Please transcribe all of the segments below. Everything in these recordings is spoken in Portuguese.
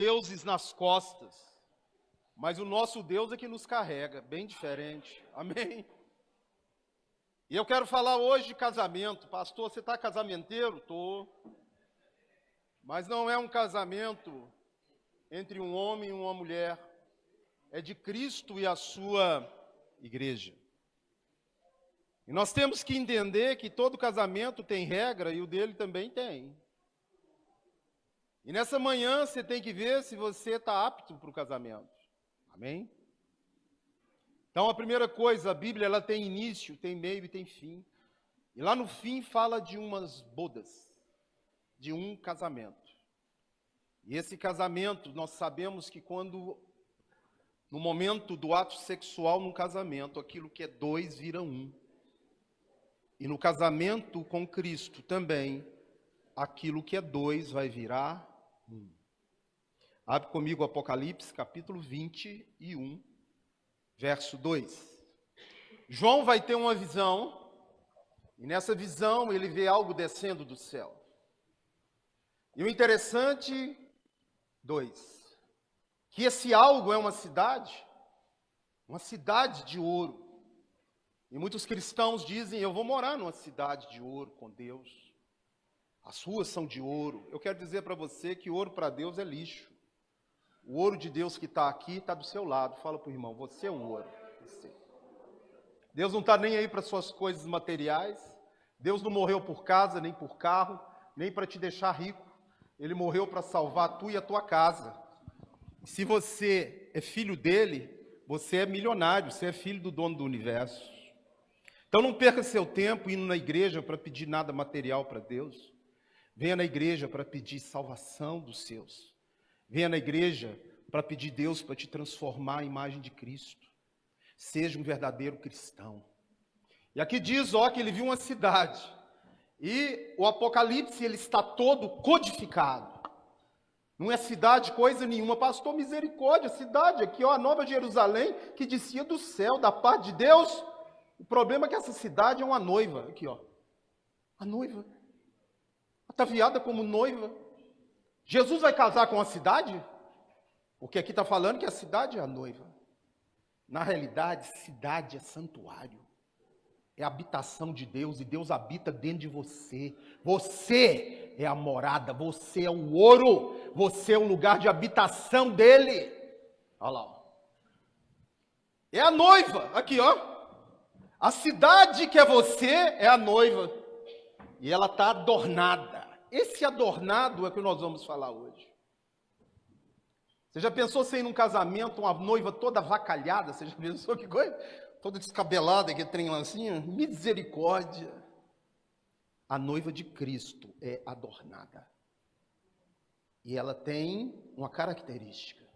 deuses nas costas, mas o nosso Deus é que nos carrega, bem diferente, amém? E eu quero falar hoje de casamento. Pastor, você está casamenteiro? Estou. Mas não é um casamento entre um homem e uma mulher, é de Cristo e a sua igreja. E nós temos que entender que todo casamento tem regra e o dele também tem. E nessa manhã você tem que ver se você está apto para o casamento. Amém? Então a primeira coisa, a Bíblia ela tem início, tem meio e tem fim. E lá no fim fala de umas bodas, de um casamento. E esse casamento, nós sabemos que quando, no momento do ato sexual num casamento, aquilo que é dois vira um. E no casamento com Cristo também, aquilo que é dois vai virar um. Abre comigo Apocalipse, capítulo 21, verso 2. João vai ter uma visão, e nessa visão ele vê algo descendo do céu. E o interessante, 2, que esse algo é uma cidade de ouro. E muitos cristãos dizem, eu vou morar numa cidade de ouro com Deus. As ruas são de ouro. Eu quero dizer para você que ouro para Deus é lixo. O ouro de Deus que está aqui está do seu lado. Fala para o irmão, você é um ouro. Você. Deus não está nem aí para suas coisas materiais. Deus não morreu por casa, nem por carro, nem para te deixar rico. Ele morreu para salvar tu e a tua casa. Se você é filho dele, você é milionário, você é filho do dono do universo. Então não perca seu tempo indo na igreja para pedir nada material para Deus. Venha na igreja para pedir salvação dos seus. Venha na igreja para pedir Deus para te transformar à imagem de Cristo. Seja um verdadeiro cristão. E aqui diz, que ele viu uma cidade. E o Apocalipse, ele está todo codificado. Não é cidade coisa nenhuma. Pastor, misericórdia, cidade aqui, a Nova Jerusalém, que descia do céu, da parte de Deus. O problema é que essa cidade é uma noiva. Aqui, a noiva. Ataviada como noiva. Jesus vai casar com a cidade? Porque aqui está falando que a cidade é a noiva. Na realidade, cidade é santuário. É a habitação de Deus e Deus habita dentro de você. Você é a morada, você é o ouro, você é o lugar de habitação dele. Olha lá. É a noiva, aqui A cidade que é você é a noiva. E ela está adornada. Esse adornado é o que nós vamos falar hoje. Você já pensou você ir num casamento, uma noiva toda avacalhada? Você já pensou que coisa? Toda descabelada, que trem lancinha? Misericórdia. A noiva de Cristo é adornada. E ela tem uma característica.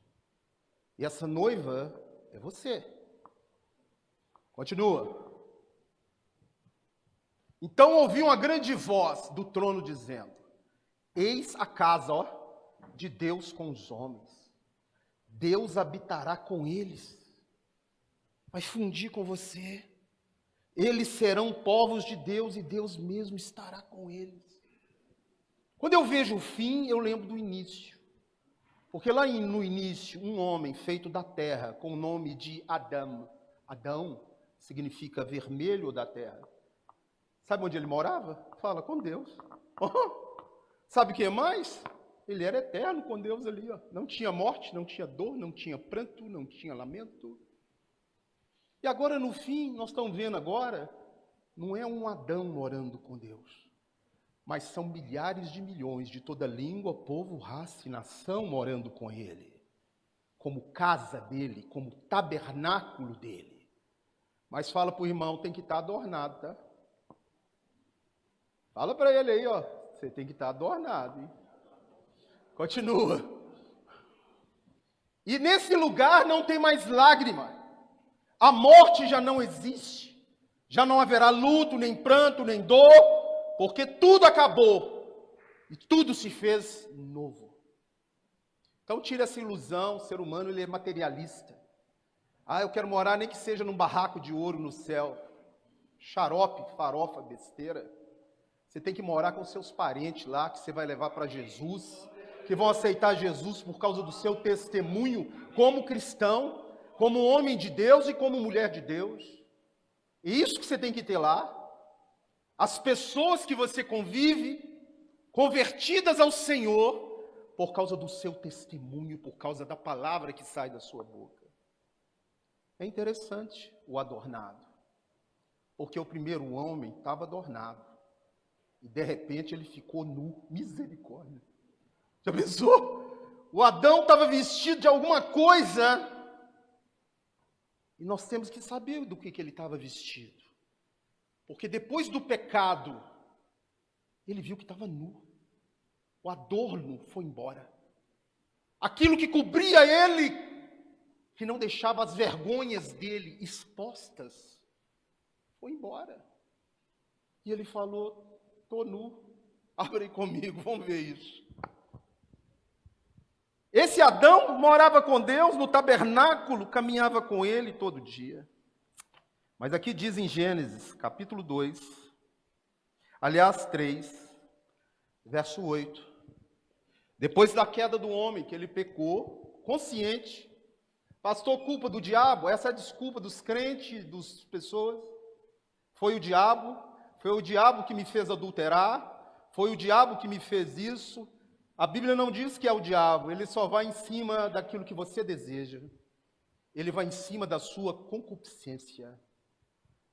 E essa noiva é você. Continua. Então ouvi uma grande voz do trono dizendo, eis a casa, de Deus com os homens. Deus habitará com eles. Vai fundir com você. Eles serão povos de Deus e Deus mesmo estará com eles. Quando eu vejo o fim, eu lembro do início. Porque lá no início, um homem feito da terra, com o nome de Adão. Adão significa vermelho da terra. Sabe onde ele morava? Fala, com Deus. Sabe o que mais? Ele era eterno com Deus ali. Não tinha morte, não tinha dor, não tinha pranto, não tinha lamento. E agora no fim, nós estamos vendo agora, não é um Adão morando com Deus, mas são milhares de milhões de toda língua, povo, raça e nação morando com ele, como casa dele, como tabernáculo dele. Mas fala para o irmão, tem que estar adornado, tá? Fala para ele aí, você tem que estar adornado, hein? Continua. E nesse lugar não tem mais lágrima. A morte já não existe. Já não haverá luto, nem pranto, nem dor, porque tudo acabou. E tudo se fez novo. Então tira essa ilusão, o ser humano ele é materialista. Eu quero morar nem que seja num barraco de ouro no céu. Xarope, farofa, besteira. Você tem que morar com seus parentes lá, que você vai levar para Jesus. que vão aceitar Jesus por causa do seu testemunho como cristão, como homem de Deus e como mulher de Deus. E isso que você tem que ter lá. As pessoas que você convive, convertidas ao Senhor, por causa do seu testemunho, por causa da palavra que sai da sua boca. É interessante o adornado, porque o primeiro homem estava adornado, e de repente ele ficou nu, misericórdia. Já pensou? O Adão estava vestido de alguma coisa, e nós temos que saber do que ele estava vestido, porque depois do pecado, ele viu que estava nu. O adorno foi embora. Aquilo que cobria ele, que não deixava as vergonhas dele expostas, foi embora. E ele falou, estou nu, abre comigo, vamos ver isso. Esse Adão morava com Deus no tabernáculo, caminhava com ele todo dia. Mas aqui diz em Gênesis, capítulo 2, aliás 3, verso 8. Depois da queda do homem, que ele pecou, consciente, pastor, culpa do diabo, essa é a desculpa dos crentes, das pessoas. Foi o diabo que me fez adulterar, foi o diabo que me fez isso. A Bíblia não diz que é o diabo, ele só vai em cima daquilo que você deseja. Ele vai em cima da sua concupiscência.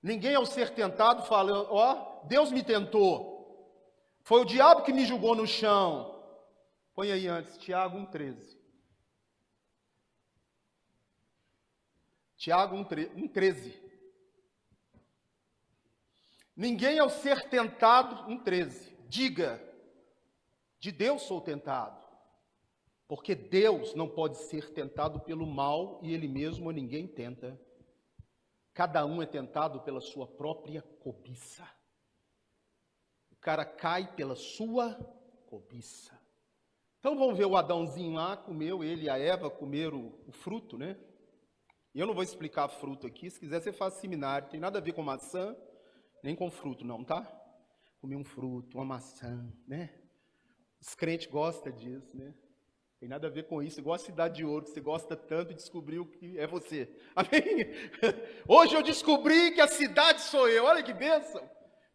Ninguém ao ser tentado fala, ó, Deus me tentou. Foi o diabo que me jogou no chão. Põe aí antes, Tiago 1,13. Tiago 1,13. Ninguém ao ser tentado, 1,13. Diga, de Deus sou tentado. Porque Deus não pode ser tentado pelo mal e Ele mesmo a ninguém tenta. Cada um é tentado pela sua própria cobiça. O cara cai pela sua cobiça. Então vamos ver o Adãozinho lá, comeu, ele e a Eva comeram o fruto, né? E eu não vou explicar fruto aqui, se quiser você faz seminário, tem nada a ver com maçã, nem com fruto não, tá? Comer um fruto, uma maçã, né? Os crentes gostam disso, né? Tem nada a ver com isso, igual a Cidade de Ouro, que você gosta tanto e descobriu que é você. Amém? Hoje eu descobri que a cidade sou eu, olha que bênção!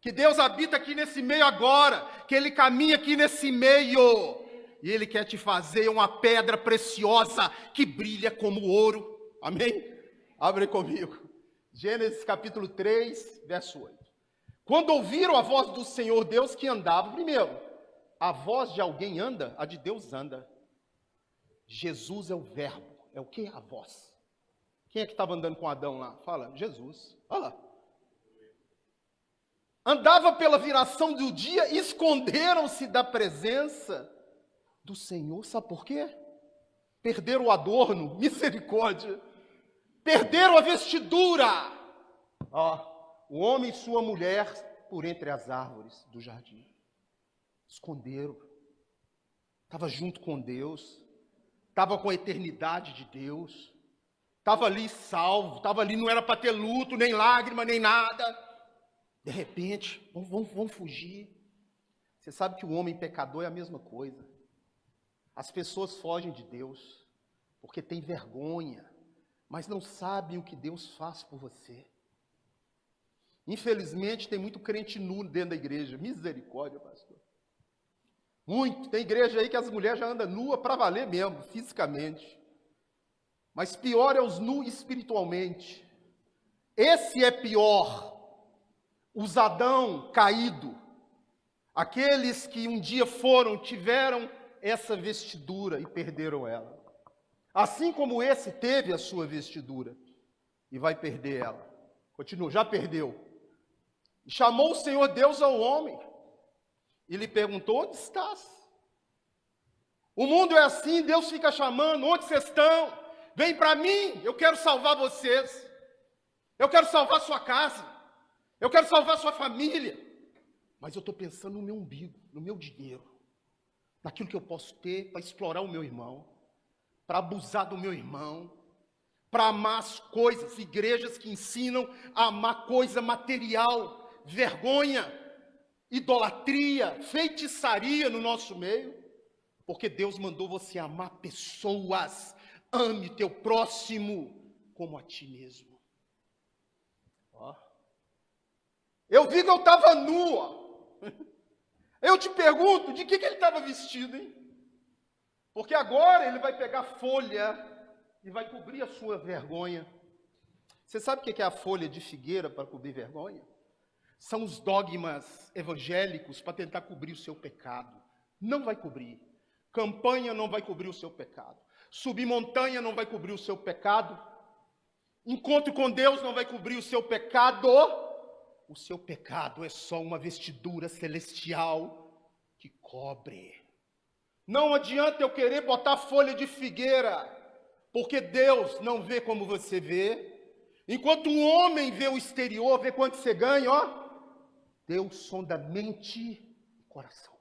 Que Deus habita aqui nesse meio agora, que Ele caminha aqui nesse meio. E Ele quer te fazer uma pedra preciosa que brilha como ouro. Amém? Abre comigo. Gênesis capítulo 3, verso 8. Quando ouviram a voz do Senhor Deus que andava, primeiro, a voz de alguém anda, a de Deus anda. Jesus é o verbo. É o que? A voz. Quem é que estava andando com Adão lá? Fala, Jesus. Olha lá. Andava pela viração do dia, esconderam-se da presença do Senhor, sabe por quê? Perderam o adorno, misericórdia. Perderam a vestidura. Ó, o homem e sua mulher por entre as árvores do jardim. Esconderam. Estava junto com Deus. Estava com a eternidade de Deus. Estava ali salvo. Estava ali, não era para ter luto, nem lágrima, nem nada. De repente, vamos fugir. Você sabe que o homem pecador é a mesma coisa. As pessoas fogem de Deus porque têm vergonha, mas não sabem o que Deus faz por você. Infelizmente, tem muito crente nu dentro da igreja. Misericórdia, pastor. Muito. Tem igreja aí que as mulheres já andam nuas para valer mesmo, fisicamente. Mas pior é os nus espiritualmente. Esse é pior. Os Adão caído. Aqueles que um dia tiveram essa vestidura e perderam ela. Assim como esse teve a sua vestidura e vai perder ela. Continua, já perdeu. E chamou o Senhor Deus ao homem e lhe perguntou, onde estás? O mundo é assim, Deus fica chamando, onde vocês estão? Vem para mim, eu quero salvar vocês. Eu quero salvar sua casa. Eu quero salvar sua família. Mas eu estou pensando no meu umbigo, no meu dinheiro. Naquilo que eu posso ter para explorar o meu irmão, para abusar do meu irmão, para amar as coisas, igrejas que ensinam a amar coisa material, vergonha, idolatria, feitiçaria no nosso meio. Porque Deus mandou você amar pessoas. Ame teu próximo como a ti mesmo. Ó. Eu vi que eu estava nua. Eu te pergunto, de que ele estava vestido, hein? Porque agora ele vai pegar folha e vai cobrir a sua vergonha. Você sabe o que é a folha de figueira para cobrir vergonha? São os dogmas evangélicos para tentar cobrir o seu pecado. Não vai cobrir. Campanha não vai cobrir o seu pecado. Subir montanha não vai cobrir o seu pecado. Encontro com Deus não vai cobrir o seu pecado. O seu pecado é só uma vestidura celestial que cobre. Não adianta eu querer botar folha de figueira, porque Deus não vê como você vê. Enquanto um homem vê o exterior, vê quanto você ganha, ó. Deus sonda mente e coração.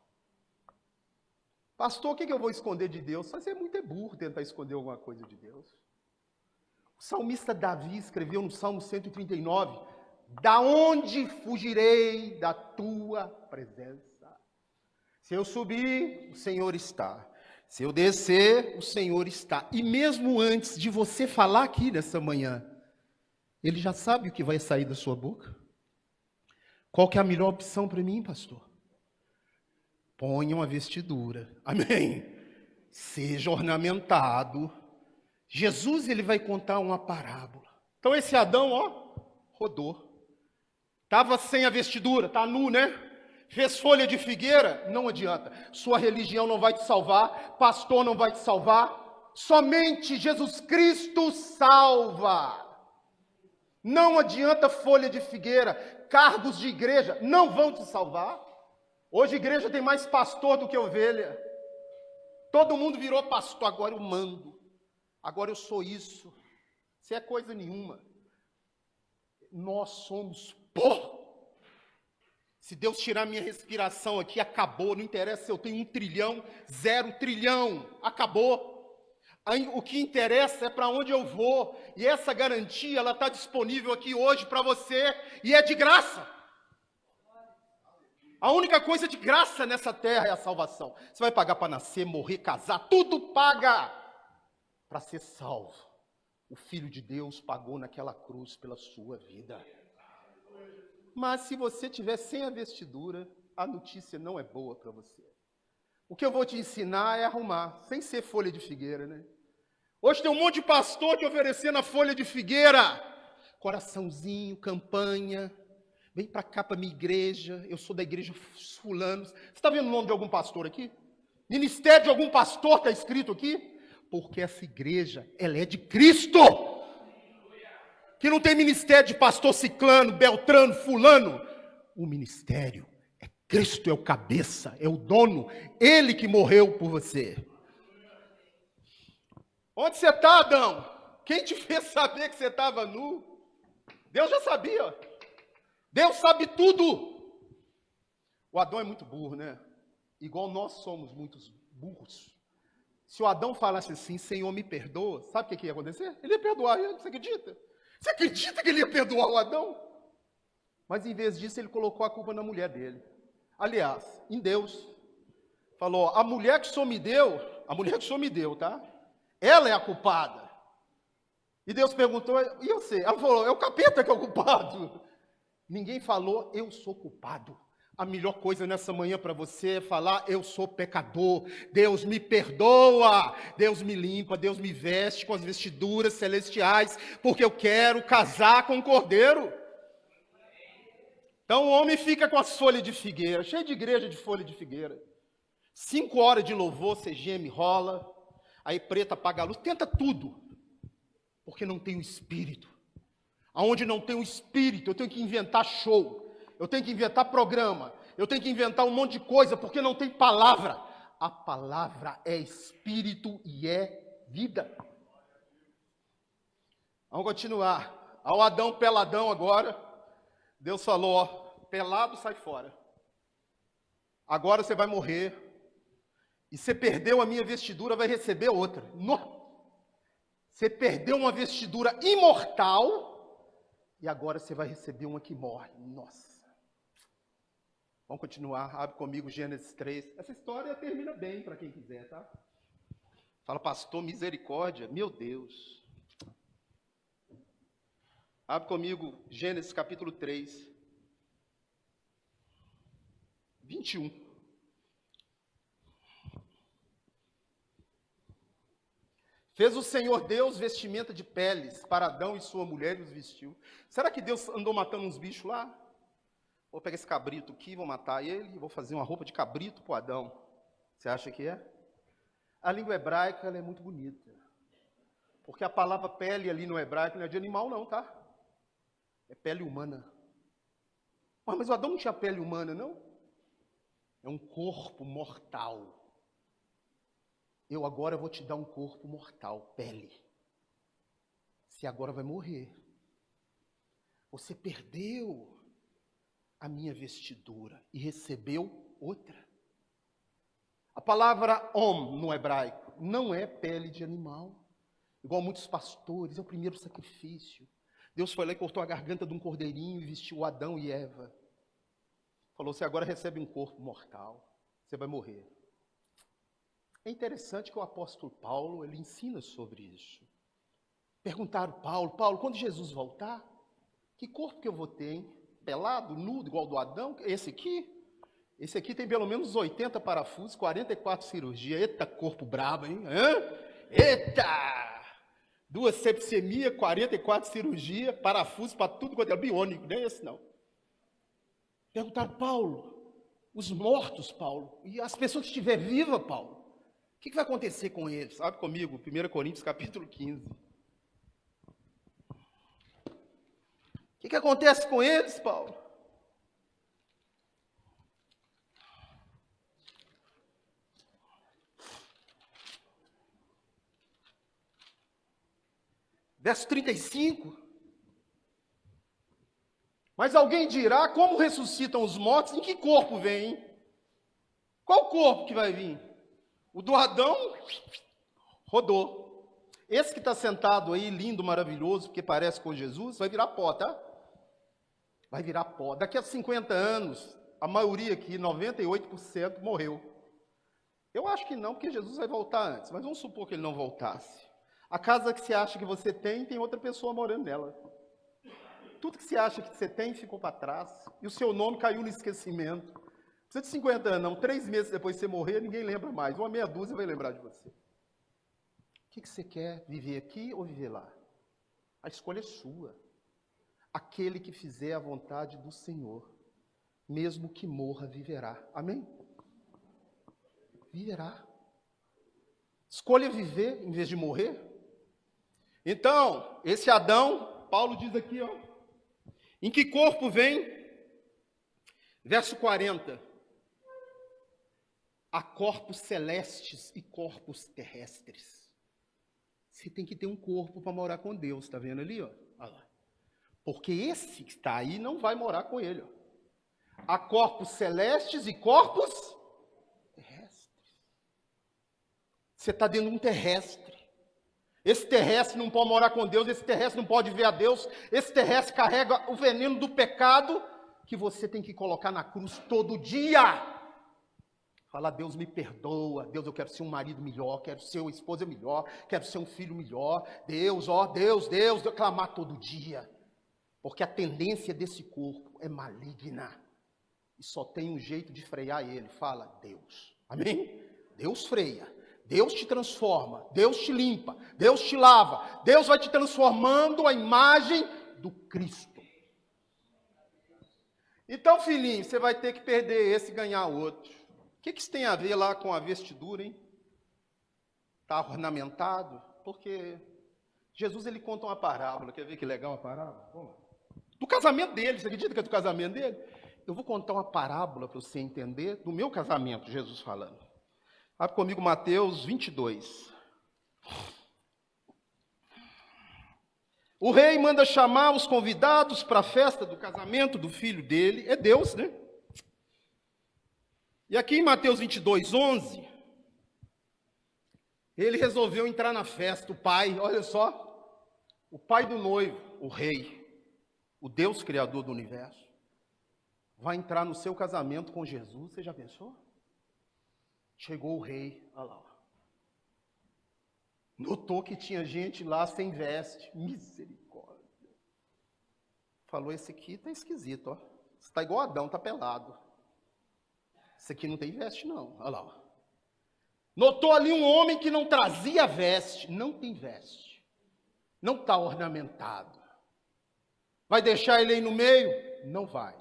Pastor, o que eu vou esconder de Deus? Você é muito burro tentar esconder alguma coisa de Deus. O salmista Davi escreveu no Salmo 139, da onde fugirei da tua presença? Se eu subir, o Senhor está. Se eu descer, o Senhor está. E mesmo antes de você falar aqui nessa manhã, Ele já sabe o que vai sair da sua boca. Qual que é a melhor opção para mim, pastor? Ponha uma vestidura. Amém. Seja ornamentado. Jesus, ele vai contar uma parábola. Então esse Adão, ó, rodou. Estava sem a vestidura, está nu, né? Fez folha de figueira, não adianta. Sua religião não vai te salvar, pastor não vai te salvar. Somente Jesus Cristo salva. Não adianta folha de figueira, cargos de igreja não vão te salvar. Hoje a igreja tem mais pastor do que ovelha. Todo mundo virou pastor, agora eu mando. Agora eu sou isso. Isso é coisa nenhuma. Nós somos pó. Se Deus tirar minha respiração aqui, acabou. Não interessa se eu tenho 1 trilhão, 0 trilhão. Acabou. Aí, o que interessa é para onde eu vou. E essa garantia, ela está disponível aqui hoje para você. E é de graça. A única coisa de graça nessa terra é a salvação. Você vai pagar para nascer, morrer, casar, tudo paga para ser salvo. O Filho de Deus pagou naquela cruz pela sua vida. Mas se você tiver sem a vestidura, a notícia não é boa para você. O que eu vou te ensinar é arrumar, sem ser folha de figueira, né? Hoje tem um monte de pastor te oferecendo a folha de figueira. Coraçãozinho, campanha. Vem para cá para minha igreja, eu sou da igreja fulano. Você está vendo o nome de algum pastor aqui? Ministério de algum pastor está escrito aqui? Porque essa igreja, ela é de Cristo. Que não tem ministério de pastor ciclano, beltrano, fulano. O ministério é Cristo, é o cabeça, é o dono. Ele que morreu por você. Onde você está, Adão? Quem te fez saber que você estava nu? Deus já sabia. Deus sabe tudo. O Adão é muito burro, né? Igual nós somos muitos burros. Se o Adão falasse assim, Senhor, me perdoa, sabe o que ia acontecer? Ele ia perdoar ele, você acredita? Você acredita que ele ia perdoar o Adão? Mas em vez disso, ele colocou a culpa na mulher dele. Aliás, em Deus. Falou, a mulher que o Senhor me deu, tá? Ela é a culpada. E Deus perguntou, e você? Ela falou, é o capeta que é o culpado. Ninguém falou, eu sou culpado. A melhor coisa nessa manhã para você é falar, eu sou pecador. Deus me perdoa. Deus me limpa, Deus me veste com as vestiduras celestiais, porque eu quero casar com o Cordeiro. Então o homem fica com as folhas de figueira, cheio de igreja de folha de figueira. 5 horas de louvor, você geme, rola. Aí preta apaga a luz, tenta tudo. Porque não tem o Espírito. Aonde não tem o Espírito, eu tenho que inventar show, eu tenho que inventar programa, eu tenho que inventar um monte de coisa, porque não tem palavra. A palavra é Espírito e é vida. Vamos continuar. Ao Adão peladão agora, Deus falou, ó, pelado sai fora. Agora você vai morrer, e você perdeu a minha vestidura, vai receber outra. Você perdeu uma vestidura imortal, e agora você vai receber uma que morre. Nossa. Vamos continuar, abre comigo Gênesis 3. Essa história termina bem para quem quiser, tá? Fala, pastor, misericórdia, meu Deus. Abre comigo Gênesis capítulo 3, 21. Fez o Senhor Deus vestimenta de peles para Adão e sua mulher e os vestiu. Será que Deus andou matando uns bichos lá? Vou pegar esse cabrito aqui, vou matar ele e vou fazer uma roupa de cabrito para o Adão. Você acha que é? A língua hebraica ela é muito bonita. Porque a palavra pele ali no hebraico não é de animal não, tá? É pele humana. Mas o Adão não tinha pele humana, não? É um corpo mortal. Eu agora vou te dar um corpo mortal, pele. Você agora vai morrer. Você perdeu a minha vestidura e recebeu outra. A palavra om no hebraico não é pele de animal. Igual muitos pastores, é o primeiro sacrifício. Deus foi lá e cortou a garganta de um cordeirinho e vestiu Adão e Eva. Falou, você agora recebe um corpo mortal. Você vai morrer. É interessante que o apóstolo Paulo, ele ensina sobre isso. Perguntaram Paulo, quando Jesus voltar, que corpo que eu vou ter, hein? Pelado, nudo, igual do Adão? Esse aqui? Esse aqui tem pelo menos 80 parafusos, 44 cirurgias. Eita, corpo brabo, hein? Eita! 2 sepsemia, 44 cirurgia, parafusos para tudo quanto é biônico, nem esse não. Perguntaram, Paulo, os mortos, Paulo, e as pessoas que estiverem vivas, Paulo, o que vai acontecer com eles? Abre comigo, 1 Coríntios capítulo 15. O que acontece com eles, Paulo? Verso 35. Mas alguém dirá, como ressuscitam os mortos? Em que corpo vem? Qual corpo que vai vir? O do Adão rodou. Esse que está sentado aí, lindo, maravilhoso, porque parece com Jesus, vai virar pó, tá? Vai virar pó. Daqui a 50 anos, a maioria aqui, 98%, morreu. Eu acho que não, porque Jesus vai voltar antes, mas vamos supor que ele não voltasse. A casa que você acha que você tem outra pessoa morando nela. Tudo que você acha que você tem ficou para trás, e o seu nome caiu no esquecimento. Precisa de 50 anos, não, 3 meses depois de você morrer, ninguém lembra mais. Uma meia dúzia vai lembrar de você. O que você quer, viver aqui ou viver lá? A escolha é sua. Aquele que fizer a vontade do Senhor, mesmo que morra, viverá. Amém? Viverá. Escolha viver em vez de morrer. Então, esse Adão, Paulo diz aqui, ó, em que corpo vem? Verso 40. Há corpos celestes e corpos terrestres. Você tem que ter um corpo para morar com Deus, está vendo ali, ó? Olha lá. Porque esse que está aí não vai morar com ele. Ó. Há corpos celestes e corpos terrestres. Você está dentro de um terrestre. Esse terrestre não pode morar com Deus, esse terrestre não pode ver a Deus, esse terrestre carrega o veneno do pecado que você tem que colocar na cruz todo dia. Fala, Deus me perdoa, Deus, eu quero ser um marido melhor, quero ser uma esposa melhor, quero ser um filho melhor. Deus, ó, Deus, clamar todo dia. Porque a tendência desse corpo é maligna. E só tem um jeito de frear ele. Fala, Deus. Amém? Deus freia. Deus te transforma. Deus te limpa. Deus te lava. Deus vai te transformando a imagem do Cristo. Então, filhinho, você vai ter que perder esse e ganhar outro. O que isso tem a ver lá com a vestidura, hein? Está ornamentado? Porque Jesus, ele conta uma parábola. Quer ver que legal a parábola? Vamos lá. Do casamento dele, você acredita que é do casamento dele? Eu vou contar uma parábola para você entender do meu casamento, Jesus falando. Abre comigo Mateus 22. O rei manda chamar os convidados para a festa do casamento do filho dele. É Deus, né? E aqui em Mateus 22, 11, ele resolveu entrar na festa. O pai, olha só, o pai do noivo, o rei, o Deus criador do universo. vai entrar no seu casamento com Jesus, você já pensou? Chegou o rei, olha lá. Notou que tinha gente lá sem veste. Misericórdia. Falou, esse aqui tá esquisito, ó. Você tá igual Adão, tá pelado. Esse aqui não tem veste, não. Olha lá. Notou ali um homem que não trazia veste. Não tem veste. Não está ornamentado. Vai deixar ele aí no meio? Não vai.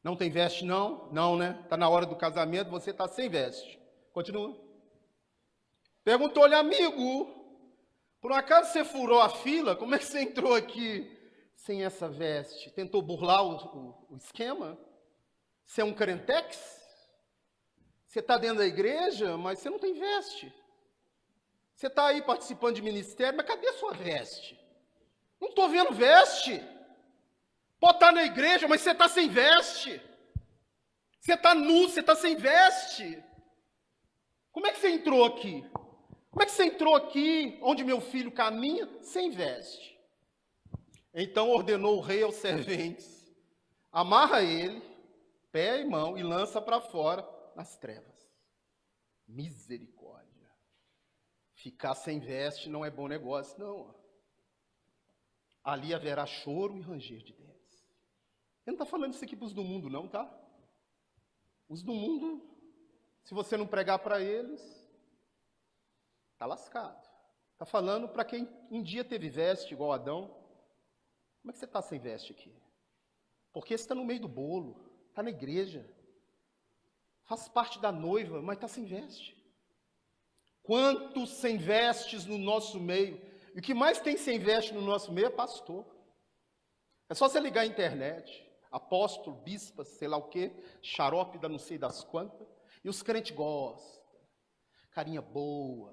Não tem veste, não? Não, né? Está na hora do casamento, você está sem veste. Continua. Perguntou-lhe, amigo, por um acaso você furou a fila? Como é que você entrou aqui sem essa veste? Tentou burlar o esquema? Você é um crentex? Você está dentro da igreja, mas você não tem veste. Você está aí participando de ministério, mas cadê sua veste? Não estou vendo veste. Pode estar na igreja, mas você está sem veste. Você está nu, você está sem veste. Como é que você entrou aqui? Como é que você entrou aqui, onde meu filho caminha, sem veste? Então ordenou o rei aos serventes, amarra ele, pé e mão, e lança para fora nas trevas. Misericórdia. Ficar sem veste não é bom negócio, não. Ali haverá choro e ranger de dentes. Ele não está falando isso aqui para os do mundo, não, tá? Os do mundo, se você não pregar para eles, está lascado. Está falando para quem um dia teve veste igual Adão. Como é que você está sem veste aqui? Porque você está no meio do bolo, está na igreja, faz parte da noiva, mas está sem veste. Quantos sem vestes no nosso meio? E o que mais tem sem veste no nosso meio é pastor. É só você ligar a internet, apóstolo, bispa, sei lá o quê, xarope da não sei das quantas, e os crentes gostam, carinha boa,